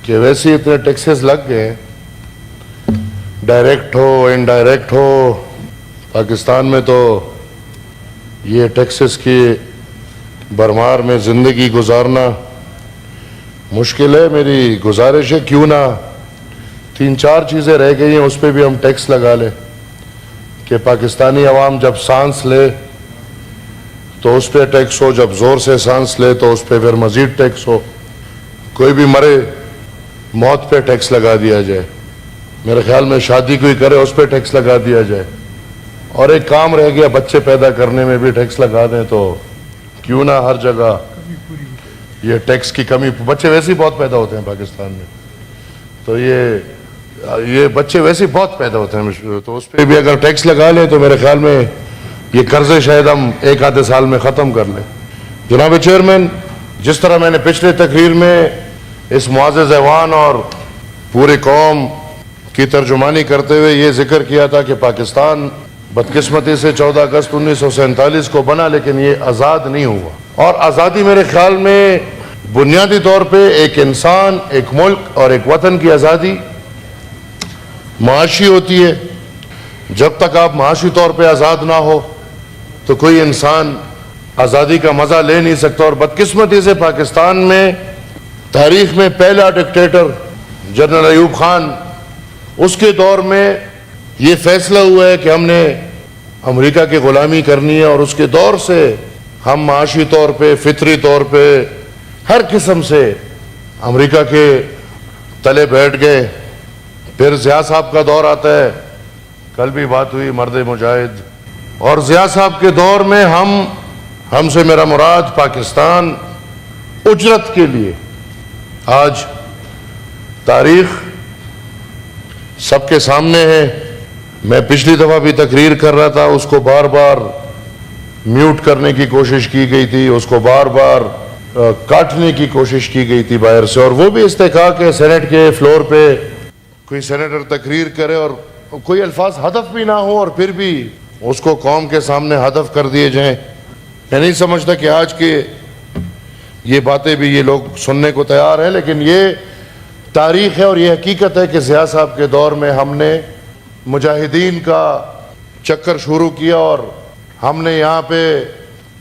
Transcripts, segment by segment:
کہ ویسے اتنے ٹیکسز لگ گئے، ڈائریکٹ ہو انڈائریکٹ ہو. پاکستان میں تو یہ ٹیکسز کی بھرمار میں زندگی گزارنا مشکل ہے. میری گزارش ہے کیوں نہ 3-4 چیزیں رہ گئی ہیں اس پہ بھی ہم ٹیکس لگا لیں کہ پاکستانی عوام جب سانس لے تو اس پہ ٹیکس ہو، جب زور سے سانس لے تو اس پہ پھر مزید ٹیکس ہو. کوئی بھی مرے موت پہ ٹیکس لگا دیا جائے. میرے خیال میں شادی کوئی کرے اس پہ ٹیکس لگا دیا جائے. اور ایک کام رہ گیا بچے پیدا کرنے میں بھی ٹیکس لگا دیں. تو کیوں نہ ہر جگہ یہ ٹیکس کی کمی، بچے ویسے ہی بہت پیدا ہوتے ہیں پاکستان میں، تو یہ بچے ویسے ہی بہت پیدا ہوتے ہیں، تو اس پہ بھی اگر ٹیکس لگا لیں تو میرے خیال میں یہ قرضے شاید ہم 1-2 سال میں ختم کر لیں. جناب چیئرمین، جس طرح میں نے پچھلے تقریر میں اس معزز ایوان اور پورے قوم کی ترجمانی کرتے ہوئے یہ ذکر کیا تھا کہ پاکستان بدقسمتی سے 14 اگست 1947 کو بنا لیکن یہ آزاد نہیں ہوا. اور آزادی میرے خیال میں بنیادی طور پہ ایک انسان، ایک ملک اور ایک وطن کی آزادی معاشی ہوتی ہے. جب تک آپ معاشی طور پہ آزاد نہ ہو تو کوئی انسان آزادی کا مزہ لے نہیں سکتا. اور بدقسمتی سے پاکستان میں تاریخ میں پہلا ڈکٹیٹر جنرل ایوب خان، اس کے دور میں یہ فیصلہ ہوا ہے کہ ہم نے امریکہ کی غلامی کرنی ہے، اور اس کے دور سے ہم معاشی طور پہ، فطری طور پہ، ہر قسم سے امریکہ کے تلے بیٹھ گئے. پھر ضیاء صاحب کا دور آتا ہے، کل بھی بات ہوئی مرد مجاہد، اور ضیاء صاحب کے دور میں ہم سے میرا مراد پاکستان اجرت کے لیے. آج تاریخ سب کے سامنے ہے. میں پچھلی دفعہ بھی تقریر کر رہا تھا، اس کو بار بار میوٹ کرنے کی کوشش کی گئی تھی، اس کو بار بار کاٹنے کی کوشش کی گئی تھی باہر سے. اور وہ بھی استحقاق ہے سینٹ کے فلور پہ کوئی سینیٹر تقریر کرے اور کوئی الفاظ ہدف بھی نہ ہو اور پھر بھی اس کو قوم کے سامنے ہدف کر دیے جائیں. میں نہیں سمجھتا کہ آج کے یہ باتیں بھی یہ لوگ سننے کو تیار ہیں، لیکن یہ تاریخ ہے اور یہ حقیقت ہے کہ ضیاء صاحب کے دور میں ہم نے مجاہدین کا چکر شروع کیا اور ہم نے یہاں پہ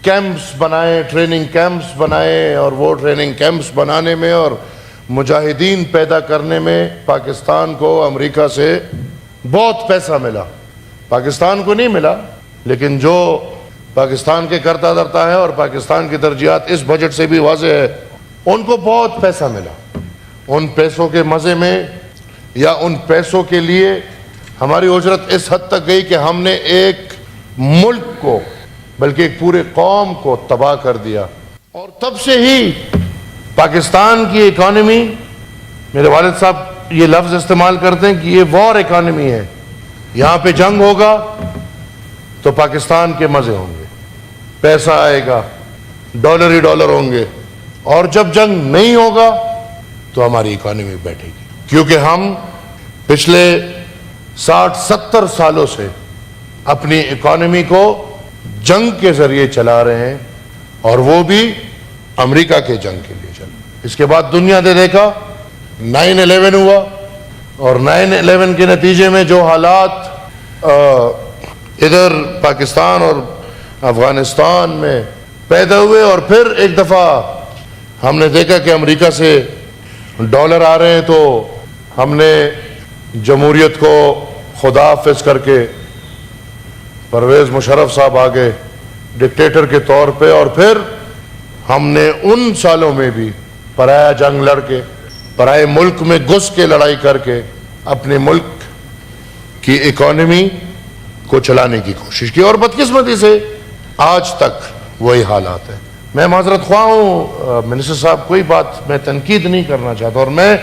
کیمپس بنائے، ٹریننگ کیمپس بنائے، اور وہ ٹریننگ کیمپس بنانے میں اور مجاہدین پیدا کرنے میں پاکستان کو امریکہ سے بہت پیسہ ملا. پاکستان کو نہیں ملا، لیکن جو پاکستان کے کرتا دھرتا ہے اور پاکستان کی ترجیحات اس بجٹ سے بھی واضح ہے، ان کو بہت پیسہ ملا. ان پیسوں کے مزے میں یا ان پیسوں کے لیے ہماری اجرت اس حد تک گئی کہ ہم نے ایک ملک کو بلکہ ایک پورے قوم کو تباہ کر دیا. اور تب سے ہی پاکستان کی اکانومی، میرے والد صاحب یہ لفظ استعمال کرتے ہیں کہ یہ وار اکانومی ہے. یہاں پہ جنگ ہوگا تو پاکستان کے مزے ہوں گے، پیسہ آئے گا، ڈالر ہی ڈالر ہوں گے. اور جب جنگ نہیں ہوگا تو ہماری اکانومی بیٹھے گی، کیونکہ ہم پچھلے 60-70 سالوں سے اپنی اکانومی کو جنگ کے ذریعے چلا رہے ہیں، اور وہ بھی امریکہ کے جنگ کے لیے چلا. اس کے بعد دنیا نے دیکھا 9/11 ہوا، اور 9/11 کے نتیجے میں جو حالات ادھر پاکستان اور افغانستان میں پیدا ہوئے، اور پھر ایک دفعہ ہم نے دیکھا کہ امریکہ سے ڈالر آ رہے ہیں، تو ہم نے جمہوریت کو خدا حافظ کر کے پرویز مشرف صاحب آگے ڈکٹیٹر کے طور پہ. اور پھر ہم نے ان سالوں میں بھی پرایا جنگ لڑ کے، پرائے ملک میں گھس کے لڑائی کر کے اپنے ملک کی اکانومی کو چلانے کی کوشش کی، اور بدقسمتی سے آج تک وہی حالات ہیں. میں معذرت خواہ ہوں منسٹر صاحب، کوئی بات میں تنقید نہیں کرنا چاہتا، اور میں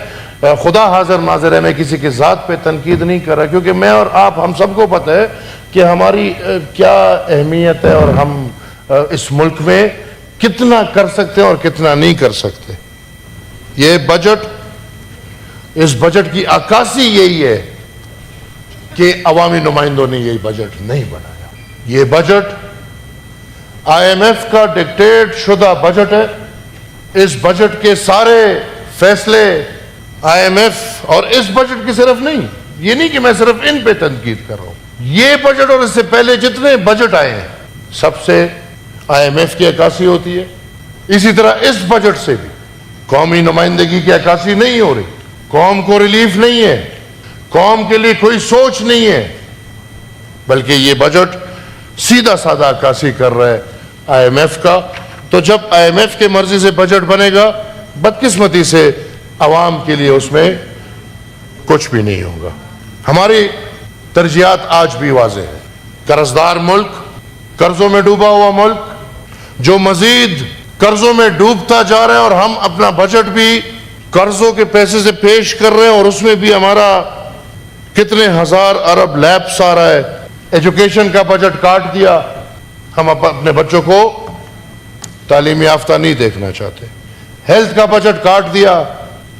خدا حاضر ناظر ہے، میں کسی کی ذات پہ تنقید نہیں کر رہا، کیونکہ میں اور آپ ہم سب کو پتہ ہے کہ ہماری کیا اہمیت ہے اور ہم اس ملک میں کتنا کر سکتے ہیں اور کتنا نہیں کر سکتے. یہ بجٹ، اس بجٹ کی عکاسی یہی ہے کہ عوامی نمائندوں نے یہی بجٹ نہیں بنایا. یہ بجٹ IMF کا ڈکٹیٹ شدہ بجٹ ہے. اس بجٹ کے سارے فیصلے IMF اور اس بجٹ کی صرف نہیں، یہ نہیں کہ میں صرف ان پہ تنقید کر رہا ہوں، یہ بجٹ اور اس سے پہلے جتنے بجٹ آئے ہیں سب سے IMF کی عکاسی ہوتی ہے. اسی طرح اس بجٹ سے بھی قومی نمائندگی کی عکاسی نہیں ہو رہی، قوم کو ریلیف نہیں ہے، قوم کے لیے کوئی سوچ نہیں ہے، بلکہ یہ بجٹ سیدھا سادہ عکاسی کر رہا ہے IMF کا. تو جب IMF کے مرضی سے بجٹ بنے گا، بدقسمتی سے عوام کے لیے اس میں کچھ بھی نہیں ہوگا. ہماری ترجیحات آج بھی واضح ہے. قرضدار ملک، قرضوں میں ڈوبا ہوا ملک جو مزید قرضوں میں ڈوبتا جا رہا ہے، اور ہم اپنا بجٹ بھی قرضوں کے پیسے سے پیش کر رہے ہیں، اور اس میں بھی ہمارا کتنے ہزار ارب لیپس آ رہا ہے. ایجوکیشن کا بجٹ کاٹ دیا، ہم اپنے بچوں کو تعلیم یافتہ نہیں دیکھنا چاہتے. ہیلتھ کا بجٹ کاٹ دیا،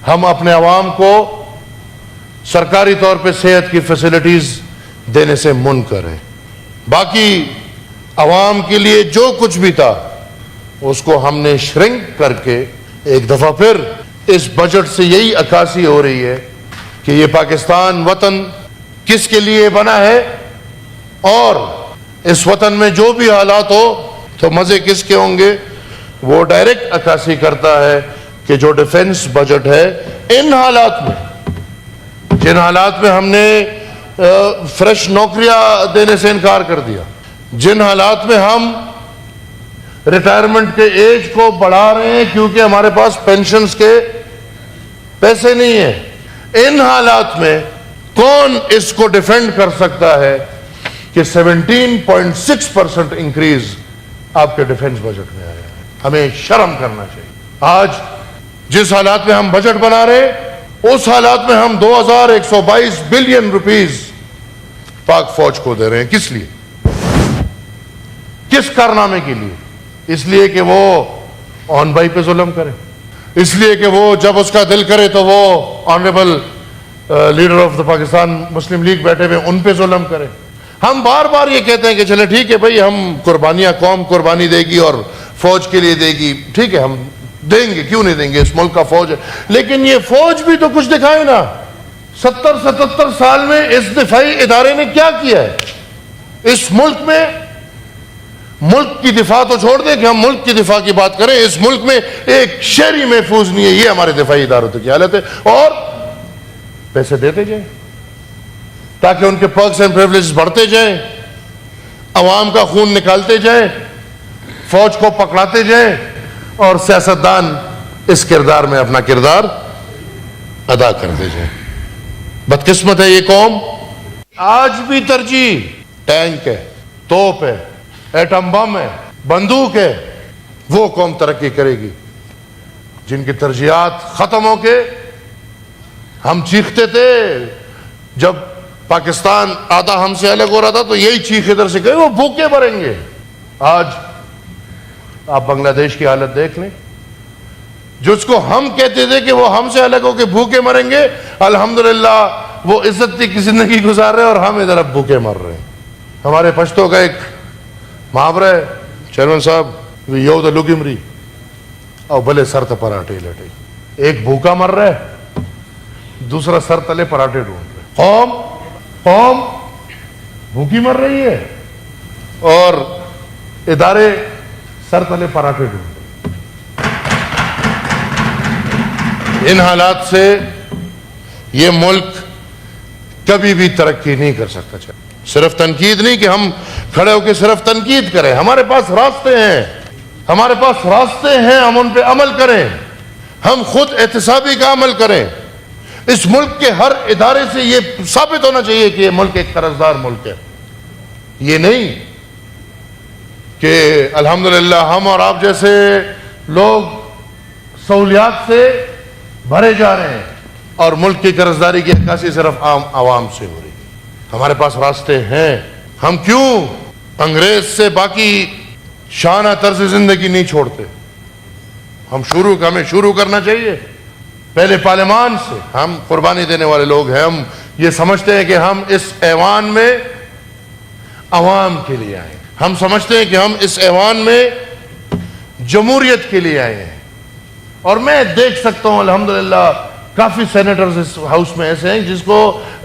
ہم اپنے عوام کو سرکاری طور پہ صحت کی فیسلٹیز دینے سے منکر ہیں. باقی عوام کے لیے جو کچھ بھی تھا اس کو ہم نے شرنک کر کے ایک دفعہ پھر اس بجٹ سے یہی عکاسی ہو رہی ہے کہ یہ پاکستان وطن کس کے لیے بنا ہے، اور اس وطن میں جو بھی حالات ہو تو مزے کس کے ہوں گے. وہ ڈائریکٹ عکاسی کرتا ہے کہ جو ڈیفنس بجٹ ہے ان حالات میں، جن حالات میں ہم نے فریش نوکریاں دینے سے انکار کر دیا، جن حالات میں ہم ریٹائرمنٹ کے ایج کو بڑھا رہے ہیں کیونکہ ہمارے پاس پینشنز کے پیسے نہیں ہیں، ان حالات میں کون اس کو ڈیفینڈ کر سکتا ہے کہ 17.6% انکریز آپ کے ڈیفنس بجٹ میں آیا ہے. ہمیں شرم کرنا چاہیے. آج جس حالات میں ہم بجٹ بنا رہے اس حالات میں ہم 2122 بلین روپیز پاک فوج کو دے رہے ہیں. کس لیے؟ کس کارنامے کے لیے؟ اس لیے کہ وہ آن بائی پہ ظلم کرے، اس لیے کہ وہ جب اس کا دل کرے تو وہ honourable leader of the Pakistan Muslim league بیٹھے ہوئے ان پہ ظلم کرے. ہم بار بار یہ کہتے ہیں کہ چلیں ٹھیک ہے بھائی، ہم قربانیاں، قوم قربانی دے گی اور فوج کے لیے دے گی، ٹھیک ہے ہم دیں گے، کیوں نہیں دیں گے، اس ملک کا فوج ہے. لیکن یہ فوج بھی تو کچھ دکھائے نا. 77 سال میں اس دفاعی ادارے نے کیا کیا ہے اس ملک میں؟ ملک کی دفاع تو چھوڑ دیں کہ ہم ملک کی دفاع کی بات کریں، اس ملک میں ایک شہری محفوظ نہیں ہے. یہ ہمارے دفاعی اداروں کی حالت ہے. اور پیسے دیتے جائیں تاکہ ان کے پرکس اینڈ پریولیجز بڑھتے جائیں، عوام کا خون نکالتے جائیں، فوج کو پکڑاتے جائیں، اور سیاستدان اس کردار میں اپنا کردار ادا کرتے جائیں. بدقسمت ہے یہ قوم. آج بھی ترجیح ٹینک ہے، توپ ہے، ایٹم بم ہے، بندوق ہے. وہ قوم ترقی کرے گی جن کی ترجیحات ختم ہو کے. ہم چیختے تھے جب پاکستان آدھا ہم سے الگ ہو رہا تھا تو یہی چیخ ادھر سے کہے وہ بھوکے مریں گے. آج آپ بنگلہ دیش کی حالت دیکھ لیں، جس کو ہم کہتے تھے کہ وہ ہم سے الگ ہو کے بھوکے مریں گے، الحمدللہ وہ عزت کی زندگی گزار رہے ہیں اور ہم ادھر اب بھوکے مر رہے ہیں. ہمارے پشتوں کا ایک محاورہ ہے چیئرمین صاحب، یو دا لگمری اور بھلے سر تے پراٹھے لٹے. ایک بھوکا مر رہا ہے، دوسرا سر تلے پراٹھے ڈھونڈ رہے. قوم بھوکی مر رہی ہے اور ادارے سر تلے پراٹھے ڈھونڈ رہے. ان حالات سے یہ ملک کبھی بھی ترقی نہیں کر سکتا. صرف تنقید نہیں کہ ہم کھڑے ہو کے صرف تنقید کریں. ہمارے پاس راستے ہیں، ہمارے پاس راستے ہیں، ہم ان پہ عمل کریں. ہم خود احتسابی کا عمل کریں. اس ملک کے ہر ادارے سے یہ ثابت ہونا چاہیے کہ یہ ملک ایک قرضدار ملک ہے. یہ نہیں کہ الحمدللہ ہم اور آپ جیسے لوگ سہولیات سے بھرے جا رہے ہیں اور ملک کی قرضداری کی عکاسی صرف عام عوام سے ہو رہی ہے. ہمارے پاس راستے ہیں. ہم کیوں انگریز سے باقی شانہ طرز زندگی نہیں چھوڑتے؟ ہمیں شروع کرنا چاہیے پہلے پارلیمان سے. ہم قربانی دینے والے لوگ ہیں. ہم یہ سمجھتے ہیں کہ ہم اس ایوان میں عوام کے لیے آئے. ہم سمجھتے ہیں کہ ہم اس ایوان میں جمہوریت کے لیے آئے ہیں. اور میں دیکھ سکتا ہوں الحمدللہ کافی سینیٹرز اس ہاؤس میں ایسے ہیں جس کو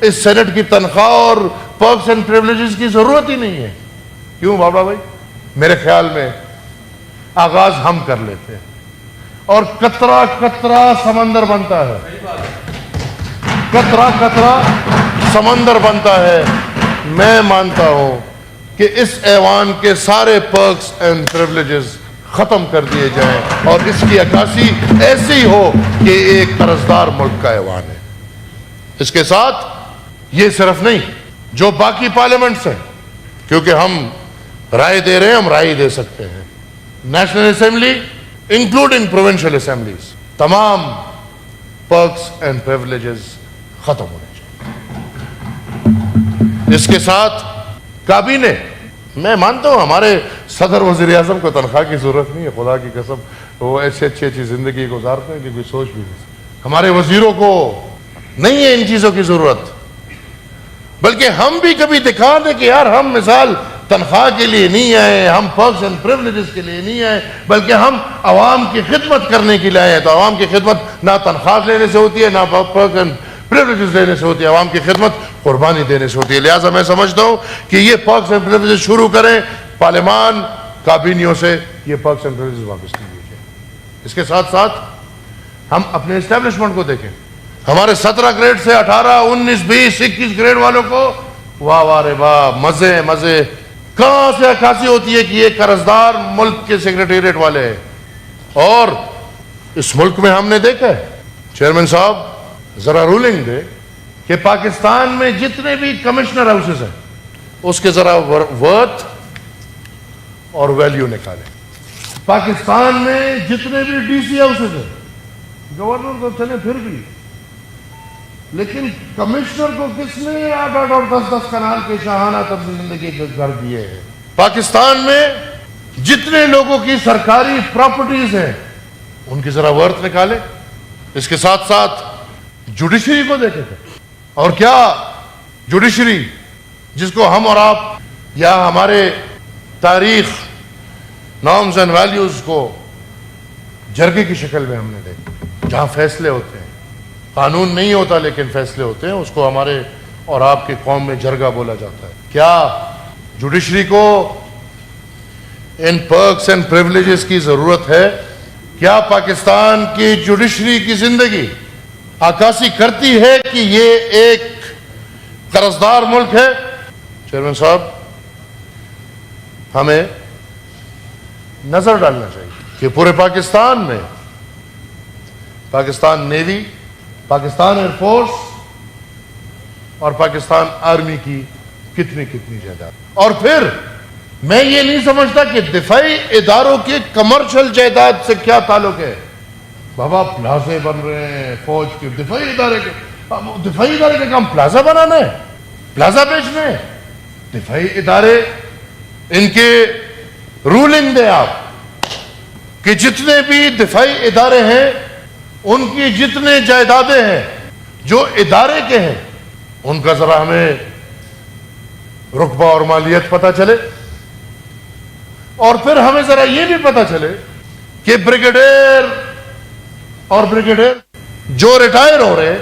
اس سینٹ کی تنخواہ اور پرکس اینڈ پریولیجز کی ضرورت ہی نہیں ہے. کیوں بابا بھائی؟ میرے خیال میں آغاز ہم کر لیتے ہیں اور قطرہ قطرہ سمندر بنتا ہے. قطرہ قطرہ سمندر بنتا ہے. میں مانتا ہوں کہ اس ایوان کے سارے پرکس اینڈ پریولیجز ختم کر دیے جائیں اور اس کی عکاسی ایسی ہو کہ ایک قرضدار ملک کا ایوان ہے. اس کے ساتھ یہ صرف نہیں جو باقی پارلیمنٹس ہیں، کیونکہ ہم رائے دے رہے ہیں، ہم رائے دے سکتے ہیں. National assembly including provincial assemblies, تمام پرکس اینڈ پریولیجز ختم ہونے چاہیے. اس کے ساتھ کابینہ، میں مانتا ہوں ہمارے صدر وزیر اعظم کو تنخواہ کی ضرورت نہیں ہے، خدا کی قسم وہ ایسے اچھی زندگی گزارتے ہیں کہ کوئی سوچ بھی نہیں. ہمارے وزیروں کو نہیں ہے ان چیزوں کی ضرورت، بلکہ ہم بھی کبھی دکھا دیں کہ یار ہم مثال تنخواہ کے لیے نہیں آئے، ہم پرکس اینڈ پریولیجز کے لیے نہیں آئے، بلکہ ہم عوام کی خدمت کرنے کے لیے آئے ہیں. تو عوام کی خدمت نہ تنخواہ لینے سے ہوتی ہے، نہ پرکس اینڈ پریولیجز لینے سے ہوتی ہے، عوام کی خدمت قربانی دینے سے ہوتی ہے. لہٰذا میں سمجھتا ہوں کہ یہ پرکس اینڈ پریولیجز شروع کریں، پارلیمان کابینیوں سے یہ پرکس اینڈ پریولیجز واپس کر دیجیے. اس کے ساتھ ساتھ ہم اپنے اسٹیبلشمنٹ کو دیکھیں. ہمارے 17 گریڈ سے 18 19 20 21 گریڈ والوں کو واہ واہ رے واہ، مزے مزے. کہاں سے عکاسی ہوتی ہے کہ یہ قرضدار ملک کے سیکریٹریٹ والے ہیں؟ اور اس ملک میں ہم نے دیکھا ہے، چیئرمین صاحب ذرا رولنگ دے کہ پاکستان میں جتنے بھی کمشنر ہاؤسز ہیں اس کے ذرا ورتھ اور ویلیو نکالیں. پاکستان میں جتنے بھی ڈی سی ہاؤسز ہیں، گورنر تو چلے پھر بھی، لیکن کمشنر کو کس نے 8 اور 10 کنال کے شاہانہ طرز زندگی کر دیے ہیں. پاکستان میں جتنے لوگوں کی سرکاری پراپرٹیز ہیں ان کی ذرا ورتھ نکالیں. اس کے ساتھ ساتھ جوڈیشری کو دیکھیں تھے. اور کیا جوڈیشری جس کو ہم اور آپ یا ہمارے تاریخ نارمز اینڈ ویلیوز کو جرگے کی شکل میں ہم نے دیکھا، جہاں فیصلے ہوتے ہیں، قانون نہیں ہوتا لیکن فیصلے ہوتے ہیں، اس کو ہمارے اور آپ کی قوم میں جرگہ بولا جاتا ہے. کیا جوڈیشری کو ان پرکس اینڈ پریولیجز کی ضرورت ہے؟ کیا پاکستان کی جوڈیشری کی زندگی عکاسی کرتی ہے کہ یہ ایک قرضدار ملک ہے؟ چیئرمین صاحب ہمیں نظر ڈالنا چاہیے کہ پورے پاکستان میں Pakistan navy, Pakistan air force اور پاکستان آرمی کی کتنی جائیداد. اور پھر میں یہ نہیں سمجھتا کہ دفاعی اداروں کے کمرشل جائیداد سے کیا تعلق ہے. بابا پلازے بن رہے ہیں فوج کے، دفاعی ادارے کے کام پلازا بنانا ہے، پلازا بیچنا ہے. دفاعی ادارے ان کے رولنگ دے آپ کہ جتنے بھی دفاعی ادارے ہیں ان کی جتنے جائیدادیں ہیں جو ادارے کے ہیں ان کا ذرا ہمیں رقبہ اور مالیت پتہ چلے. اور پھر ہمیں ذرا یہ بھی پتہ چلے کہ بریگیڈیئر اور بریگیڈیئر جو ریٹائر ہو رہے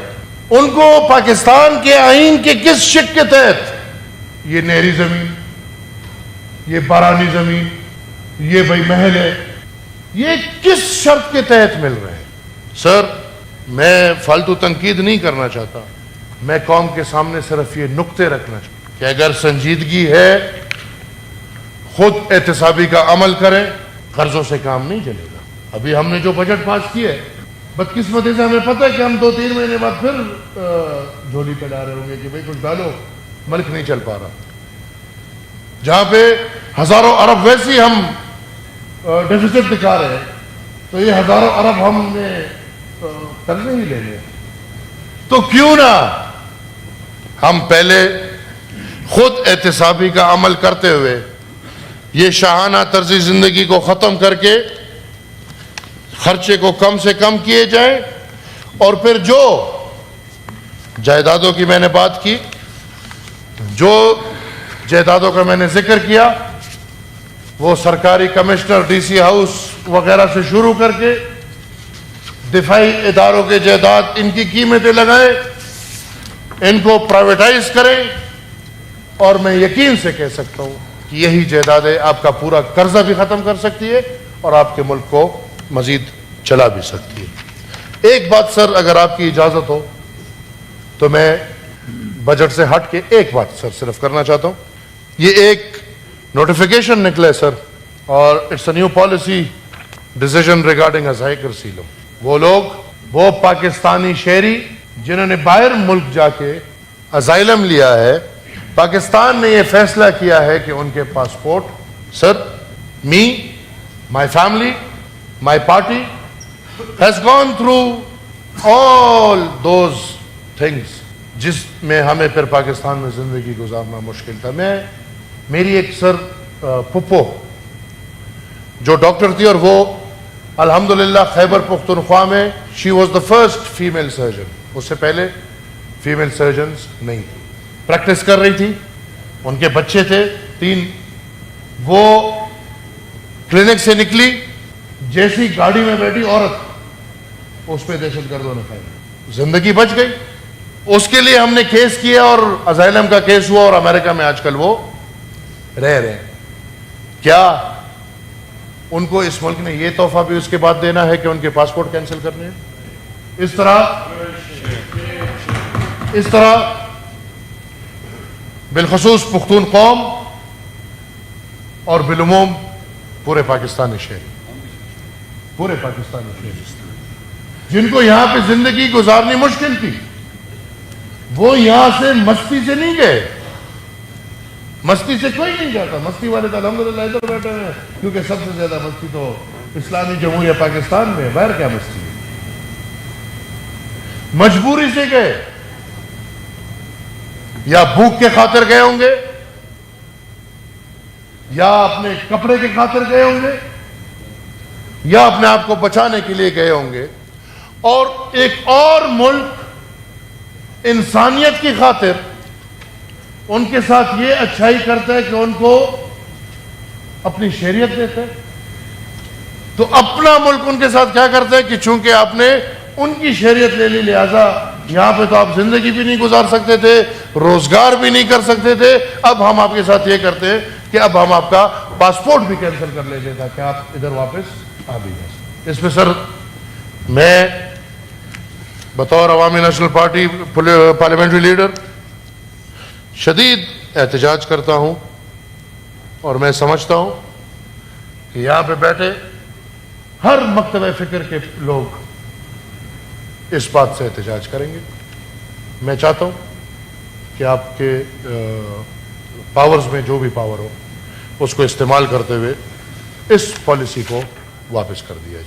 ان کو پاکستان کے آئین کے کس شق کے تحت یہ نہری زمین، یہ بارانی زمین، یہ بھائی محل ہے، یہ کس شرط کے تحت مل رہے ہیں. سر میں فالتو تنقید نہیں کرنا چاہتا، میں قوم کے سامنے صرف یہ نقطے رکھنا چاہتا کہ اگر سنجیدگی ہے خود احتسابی کا عمل کریں، قرضوں سے کام نہیں چلے گا. ابھی ہم نے جو بجٹ پاس کیا ہے، بدقسمتی سے ہمیں پتہ ہے کہ ہم 2-3 مہینے بعد پھر جھولی پہ ڈال رہے ہوں گے کہ بھائی کچھ ڈالو، ملک نہیں چل پا رہا. جہاں پہ ہزاروں ارب ویسی ہم ڈیفیسٹ دکھا رہے ہیں تو یہ ہزاروں ارب ہم نے قرضے ہی لے لیں. تو کیوں نہ ہم پہلے خود احتسابی کا عمل کرتے ہوئے یہ شاہانہ طرز زندگی کو ختم کر کے خرچے کو کم سے کم کیے جائیں. اور پھر جو جائیدادوں کی میں نے بات کی، جو جائیدادوں کا میں نے ذکر کیا، وہ سرکاری کمشنر، ڈی سی ہاؤس وغیرہ سے شروع کر کے دفاعی اداروں کے جائیداد ان کی قیمتیں لگائیں, ان کو پرائیویٹائز کریں, اور میں یقین سے کہہ سکتا ہوں کہ یہی جائیدادیں آپ کا پورا قرضہ بھی ختم کر سکتی ہے اور آپ کے ملک کو مزید چلا بھی سکتی ہے. ایک بات سر, اگر آپ کی اجازت ہو تو میں بجٹ سے ہٹ کے ایک بات سر صرف کرنا چاہتا ہوں. یہ ایک نوٹیفیکیشن نکلے سر, اور it's a new policy decision regarding اسائیکر سیلم. وہ لوگ, وہ پاکستانی شہری جنہوں نے باہر ملک جا کے اسائلم لیا ہے, پاکستان نے یہ فیصلہ کیا ہے کہ ان کے passport, sir, me, my family, my party has gone through all those things جس میں ہمیں پھر پاکستان میں زندگی گزارنا مشکل تھا. میری ایک سر پھپھو جو ڈاکٹر تھی, اور وہ الحمدللہ خیبر پختونخوا میں she was the first female surgeon, اس سے پہلے فیمیل سرجنز نہیں تھی, پریکٹس کر رہی تھی, ان کے بچے تھے 3. وہ کلینک سے نکلی, جیسی گاڑی میں بیٹھی عورت, اس پہ دہشت گردوں نے پھیلا, زندگی بچ گئی. اس کے لیے ہم نے کیس کیا اور اسائلم کا کیس ہوا, اور امریکہ میں آج کل وہ رہ رہے ہیں. کیا ان کو اس ملک نے یہ تحفہ بھی اس کے بعد دینا ہے کہ ان کے پاسپورٹ کینسل کرنے ہیں؟ اس طرح بالخصوص پختون قوم اور بالعموم پورے پاکستانی شہری جن کو یہاں پہ زندگی گزارنی مشکل تھی, وہ یہاں سے مستی سے نہیں گئے. مستی سے کوئی نہیں جاتا, مستی والے تو الحمدللہ ادھر بیٹھے ہیں, کیونکہ سب سے زیادہ مستی تو اسلامی جمہوریہ پاکستان میں, باہر کیا مستی ہے. مجبوری سے گئے, یا بھوک کے خاطر گئے ہوں گے, یا اپنے کپڑے کے خاطر گئے ہوں گے, یا اپنے آپ کو بچانے کے لیے گئے ہوں گے, اور ایک اور ملک انسانیت کی خاطر ان کے ساتھ یہ اچھائی کرتا ہے کہ ان کو اپنی شہریت دیتا ہے. تو اپنا ملک ان کے ساتھ کیا کرتا ہے کہ چونکہ آپ نے ان کی شہریت لے لی, لہذا یہاں پہ تو آپ زندگی بھی نہیں گزار سکتے تھے, روزگار بھی نہیں کر سکتے تھے, اب ہم آپ کے ساتھ یہ کرتے ہیں کہ اب ہم آپ کا پاسپورٹ بھی کینسل کر لیتے تاکہ آپ ادھر واپس آ بھی جا سکتے. اس پہ سر میں بطور عوامی نیشنل پارٹی پارلیمنٹری لیڈر شدید احتجاج کرتا ہوں, اور میں سمجھتا ہوں کہ یہاں پہ بیٹھے ہر مکتبہ فکر کے لوگ اس بات سے احتجاج کریں گے. میں چاہتا ہوں کہ آپ کے پاورز میں جو بھی پاور ہو اس کو استعمال کرتے ہوئے اس پالیسی کو واپس کر دیا جائے.